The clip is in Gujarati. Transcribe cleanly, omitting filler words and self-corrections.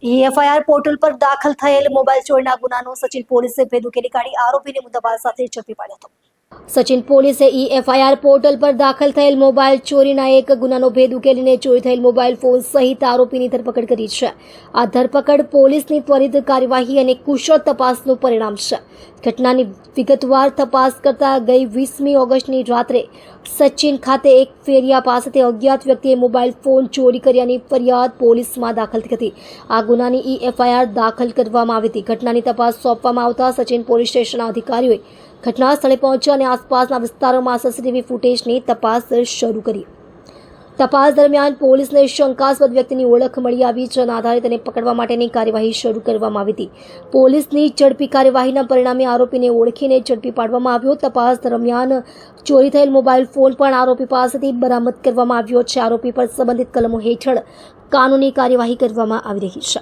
એફઆઈઆર પોર્ટલ પર દાખલ થયેલ મોબાઈલ ચોરીના ગુનાનો સચિન પોલીસે ભેદ ઉકેલી કાઢી આરોપીને મુદ્દામાલ સાથે ઝડપી પાડ્યો હતો. સચિન પોલીસે એફઆઈઆર પોર્ટલ પર દાખલ થયેલ મોબાઈલ ચોરીના એક ગુનાનો ભેદ ઉકેલીને ચોરી થયેલ મોબાઈલ ફોન સહિત આરોપીની ધરપકડ કરી છે. આ ધરપકડ પોલીસની ત્વરિત કાર્યવાહી અને કુશળ તપાસનું પરિણામ છે. ઘટનાની વિગતવાર તપાસ કરતા ગઈ 20મી ઓગસ્ટની રાત્રે સચિન ખાતે એક ફેરિયા પાસેથી અજ્ઞાત વ્યક્તિએ મોબાઈલ ફોન ચોરી કર્યાની ફરિયાદ પોલીસમાં દાખલ થઈ હતી. આ ગુનાની એફઆઈઆર દાખલ કરવામાં આવી હતી. ઘટનાની તપાસ સોંપવામાં આવતા સચિન પોલીસ સ્ટેશનના અધિકારીઓએ ઘટના સ્થળે પહોંચ્યા અને આસપાસના વિસ્તારોમાં સીસીટીવી ફૂટેજની તપાસ શરૂ કરી. તપાસ દરમિયાન પોલીસને શંકાસ્પદ વ્યક્તિની ઓળખ મળી આવી, જેના આધારે તેને પકડવા માટેની કાર્યવાહી શરૂ કરવામાં આવી હતી. પોલીસની ઝડપી કાર્યવાહીના પરિણામે આરોપીને ઓળખીને ઝડપી પાડવામાં આવ્યો. તપાસ દરમિયાન ચોરી થયેલ મોબાઈલ ફોન પણ આરોપી પાસેથી બરામદ કરવામાં આવ્યો છે. આરોપી પર સંબંધિત કલમો હેઠળ કાનૂની કાર્યવાહી કરવામાં આવી રહી છે.